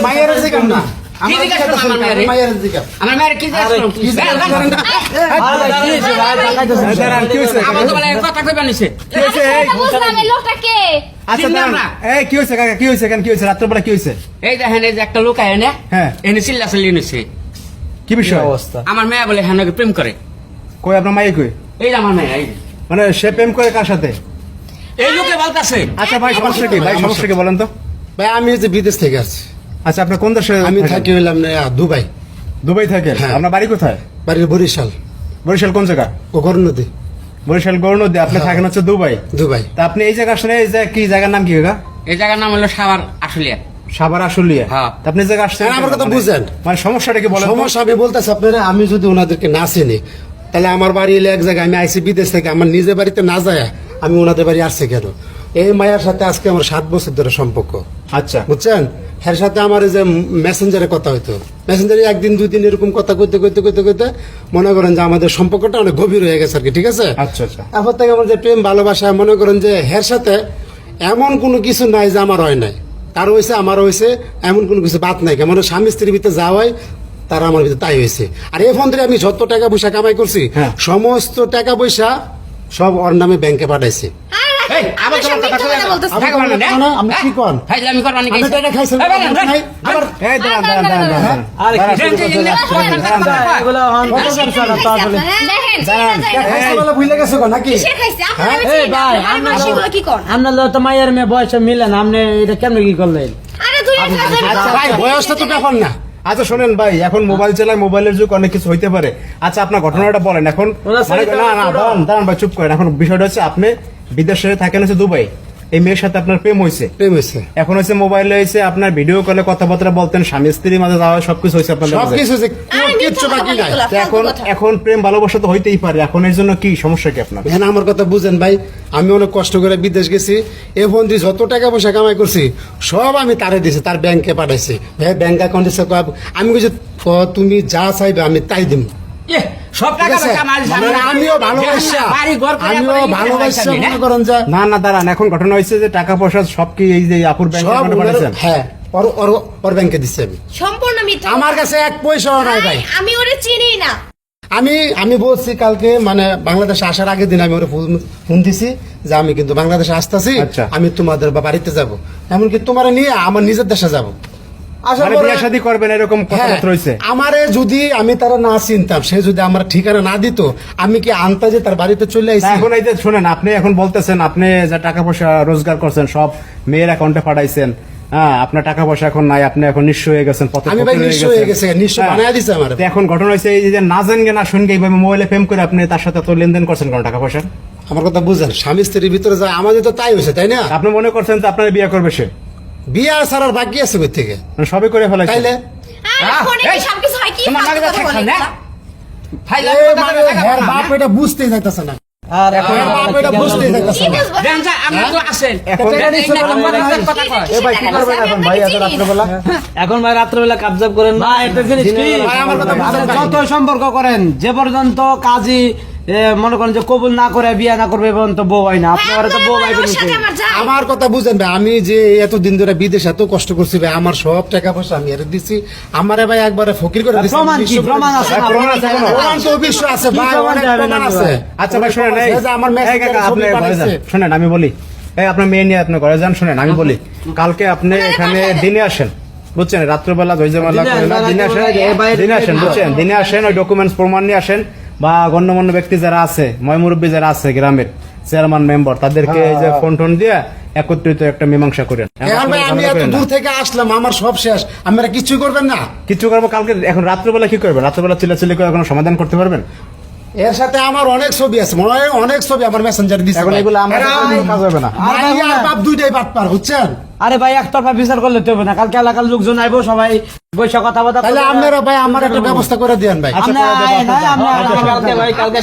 মায়ের আছে কেন না কি জিজ্ঞেস করলাম আমার মেয়েরে? মায়ের জিজ্ঞাসা আমার মেয়ের কি জিজ্ঞেস করলাম? আমার তো বলে কথা কইবা নিছে। বুঝলাম এই লোকটা কে? আচ্ছা চিনলাম দাঁড়ান। না। এই কি হয়েছে কাকা, কি হয়েছে কেন, কি হয়েছে রাত্রেবেলা কি হয়েছে? এই দেখেন এই যে একটা লোক আয় না, হ্যাঁ। এনে চিল্লা চিল্লি নিছে। কি বিষয়? আমার মেয়ে বলে হ্যাঁ নাকি প্রেম করে। কই আপনার মাইয়ে কই? এই যে আমার মেয়ে, এই যে। মানে সে প্রেম করে কার সাথে? এই লোকে বলতাছে। আচ্ছা ভাই সমস্যা কি? ভাই সমস্যা কি বলেন তো? ভাই আমি যে বিদেশ থেকে আসছি, আচ্ছা আপনার কোন দেশে? আমি থাকেন? থাকি হইলাম না দুবাই, দুবাই থাকেন? হ্যাঁ। আপনার বাড়ি কোথায়? বাড়ির বরিশাল বরিশাল কোন জায়গা? ওগর নদী, বরিশাল গৌরনদী। আপনি হ্যাঁ। থাকেন হচ্ছে দুবাই। দুবাই। তা আপনি এই জায়গা আসলে এই যে কি জায়গার নাম কি কাকা? এই জায়গার নাম হলো সাভার আশুলিয়া। সাভার আশুলিয়া। হ্যাঁ। তা আপনি এই জায়গা আসছেন হ্যাঁ, আমার কেন? কথা মানে- বুঝেন। মানে সমস্যাটা কি বলেন তো? সমস্যা আমি বলতেছি আপনারা, আমি যদি ওনাদেরকে না চিনি তাহলে আমার বাড়ি এলে এক জায়গায়, আমি আইসি বিদেশ থেকে, আমার নিজের বাড়িতে না যায় আমি ওনাদের বাড়ি আসছি কেন? এই মায়ের সাথে আজকে আমার 7 বছর ধরে সম্পর্ক, আচ্ছা বুঝছেন? এর সাথে আমার এই যে মেসেঞ্জারে কথা হইতো, মেসেঞ্জারে একদিন দুদিন এরকম কথা কইতে কইতে কইতে কইতে মনে করেন যে আমাদের সম্পর্কটা অনেক গভীর হয়ে গেছে আর কি, ঠিক আছে? আচ্ছা আচ্ছা। তারপর থেকে আমার যে প্রেম ভালোবাসা, মনে করেন যে এর সাথে এমন কোনো কিছু নাই যে আমার হয় নাই, তার হয়েছে আমার হয়েছে, এমন কোনো কিছু বাদ নাই। কেমন স্বামী স্ত্রীর ভিতরে যা হয় তারা আমার ভিতরে তাই হয়েছে। আর এই ফোন থেকে আমি যত টাকা পয়সা কামাই করছি, হ্যাঁ। সমস্ত টাকা পয়সা সব ওর নামে ব্যাংকে পাঠাইছি। এই আবার তোমার কথা কই না। থাকো না, না? না, আমি কি কন? ফাইজলামি করবা নাকি? আমি টাকা খাইছি, এই বলেন, নাই, আবার এই দাঁড়ান দাঁড়ান দাঁড়ান দাঁড়ান। আরে দাঁড়ান, কি শুরু করতে জিনিস? দাঁড়ান, দাঁড়ান, দাঁড়ান। এগুলো দেখেন দাঁড়ান। খাইছে ভুলে গেছো কন নাকি? সে খাইছে হ্যাঁ? এই ভাই, আমরা কি কর আপনার তো মায়ের মেয়ে বয়সে মিলেন, আপনি এটা কেন কি করলেন? আরে দুই আচ্ছা, ভাই বয়সটা তো ব্যাপার না। আচ্ছা শোনেন ভাই, এখন মোবাইল চালায়, মোবাইলের যুগ, অনেক কিছু হইতে পারে। আচ্ছা আপনার ঘটনাটা বলেন এখন। ওনার মানে- সাথে না না পুরো- দাঁড়ান দাঁড়ান ভাই, চুপ করেন। এখন বিষয়টা হচ্ছে আপনি বিদেশে থাকেন হচ্ছে দুবাই, এই মেয়ের সাথে আপনার প্রেম হয়েছে। প্রেম হয়েছে, এখন হচ্ছে মোবাইলে হয়েছে, আপনার ভিডিও কলে কথাবার্তা বলতেন, স্বামী স্ত্রীর মাঝে যাওয়া সবকিছু হয়েছে আপনাদের মাঝে। সবকিছু যে আরে কিচ্ছু বাকি নাই। তো এখন প্রেম ভালোবাসা তো হইতেই পারে, এখন এর জন্য কি সমস্যা কি আপনার? হ্যাঁ, আমার কথা বুঝেন ভাই, আমি অনেক কষ্ট করে বিদেশ গেছি, এ ফোন দিয়ে যত টাকা পয়সা কামাই করছি সব আমি তারে দিছি, তার ব্যাংকে পাঠাইছি। ভাই ব্যাংক অ্যাকাউন্টে আমি বলছি তুমি যা চাইবে আমি তাই দিব। এ, সব ঠিক টাকা আছে? পয়সা মাল মানে সামনে- আমিও ভালোবাসা, বাড়ি ঘর করে আমিও পরে ভালোবাসা, ইয়ে মনে করেন যে না না দাঁড়ান, এখন ঘটনা হয়েছে যে টাকা পয়সা সব কি এই যে আপুর ব্যাংকে সব মানে পাঠাইছেন? হ্যাঁ ওর ব্যাংকে দিচ্ছি আমি। সম্পূর্ণ মিথ্যা আমার কাছে এক পয়সাও নাই ভাই। আমি ওরে চিনি না। আমি বলছি কালকে, মানে বাংলাদেশে আসার আগের দিন আমি ওরা ফোন দিছি যে আমি কিন্তু বাংলাদেশে আসতেছি, আচ্ছা। আমি তোমাদের বাড়িতে যাব, এমনকি তোমার নিয়ে আমার নিজের দেশে যাব। আসার মানে পরে- বিয়ে শাদী করবেন এরকম হ্যাঁ, কথাবার্তা রয়েছে? আমারে যদি আমি তারা না চিনতাম, সে যদি আমার ঠিকানা না দিত, আমি কি আনতে যে তার বাড়িতে চলে তা আইসি? এখন এই যে শোনেন, আপনি এখন বলতেছেন আপনি যা টাকা পয়সা রোজগার করছেন সব মেয়ের অ্যাকাউন্টে পাঠাইছেন, হ্যাঁ আপনার টাকা পয়সা এখন নাই, আপনি এখন নিঃস্ব হয়ে গেছেন, পথে আমি ভাই নিঃস্ব হয়ে গেছে, নিঃস্ব হ্যাঁ। বানায় দিছে আমার। তো এখন ঘটনা হয়েছে এই যে না জানগে না শুনগে এইভাবে মোবাইলে প্রেম করে আপনি তার সাথে তো লেনদেন করছেন কোন টাকা পয়সা? আমার কথা বুঝেন, স্বামী স্ত্রীর ভিতরে যায়, আমাদের তো তাই হয়েছে, তাই না? আপনি মনে করছেন তো আপনার বিয়ে করবে সে? বিয়ে ছাড়ার বাকি আছে কই থেকে? মানে সবই করে ফেলাইছে? তাইলে আরে ফোনে কি সবকিছু হয়? কি তোমার ফালতু লাগে কথা থাকছ বলে না? এগুলা? ফাইজলামি এই কথা মানে কইবা, থাকো হ্যার না, বাপ না? এটা বুঝতেই যাইতেছে না, আর এখন হ্যার বাপ এটা বুঝতেই যাইতেছে কি না। বুঝবো? দেন যা, আমরা তো আছেন। এখন এই না, কথা কয়। এ ভাই কি করবেন এখন ভাই এত রাত্রেবেলা? এখন ভাই রাত্রেবেলা কাবজাব করেন না, একটা জিনিস কি, ভাই, আমার কথা বুঝেন আপনি ভাই। যত সম্পর্ক করেন, যে পর্যন্ত কাজী মনে করেন যে কবুল না করে বিয়ে না করবে, পর্যন্ত বউ হয় না। আপনি ওরা তো বউ ভাই ওর সাথে আমার যায়। আমার কথা বুঝেন ভাই, আমি যে এতদিন ধরে বিদেশ এত কষ্ট করছি ভাই, আমার সব টাকা পয়সা আমি এর দিছি, আমারে ভাই একবারে ফকির করে দিছি। প্রমাণ কি? প্রমাণ আছে না? প্রমাণ আছে কোনো? প্রমাণ তো অবশ্যই আছে ভাই, কি প্রমাণ অনেক দেবেন প্রমাণ আপনি আছে। ভাই? আচ্ছা ভাই শোনেন, এই যে আমার এই মেসেঞ্জারে কাকা আপনি ছবি ঘরে যান, পাঠাইছে। শোনেন আমি বলি, এই আপনার মেয়ে নিয়ে আপনি ঘরে যান, শোনেন আমি বলি, কালকে আপনি এখানে দিনে আসেন, বুঝছেন? রাত্রেবেলা জয়জমালা দিনে করেন না, আসবেন, দিনে আসেন, রাত্রেবেলা বাইরে দিনে আসেন, বুঝছেন? দিনে আসেন, ওই ডকুমেন্টস প্রমাণ নিয়ে আসেন, বা গণ্যমান্য ব্যক্তি যারা আছে, ময়মুরব্বী যারা আছে গ্রামের চেয়ারম্যান মেম্বার, তাদেরকে এই যে ফোন টোন দিয়ে একত্রিত একটা মীমাংসা করেন। এখন ভাই আমি এত দূর থেকে আসলাম, আমার সব শেষ, আপনারা কিছুই করবেন না? কিছু করবো কালকে, এখন রাত্রেবেলা কি করবেন? রাত্রেবেলা চিল্লাচিল্লি করে কোনো সমাধান করতে পারবেন? এর সাথে আমার অনেক ছবি আছে, মনে হয় অনেক ছবি আমার মেসেঞ্জারে দিছে এখন ভাই। এগুলো আমার এরা সাথে কোনো কাজ হবে না। মাই আর বাপ দুইটাই বাটপার, বুঝছেন? আরে ভাই একতরফা বিচার করলে তো হবে না, কালকে এলাকার লোকজন আইবো, সবাই বৈশা কথা বলতে। তাহলে আপনারা ভাই আমার একটা ব্যবস্থা করে দিন ভাই। আপনি আয় না, আপনি কালকে ভাই কালকে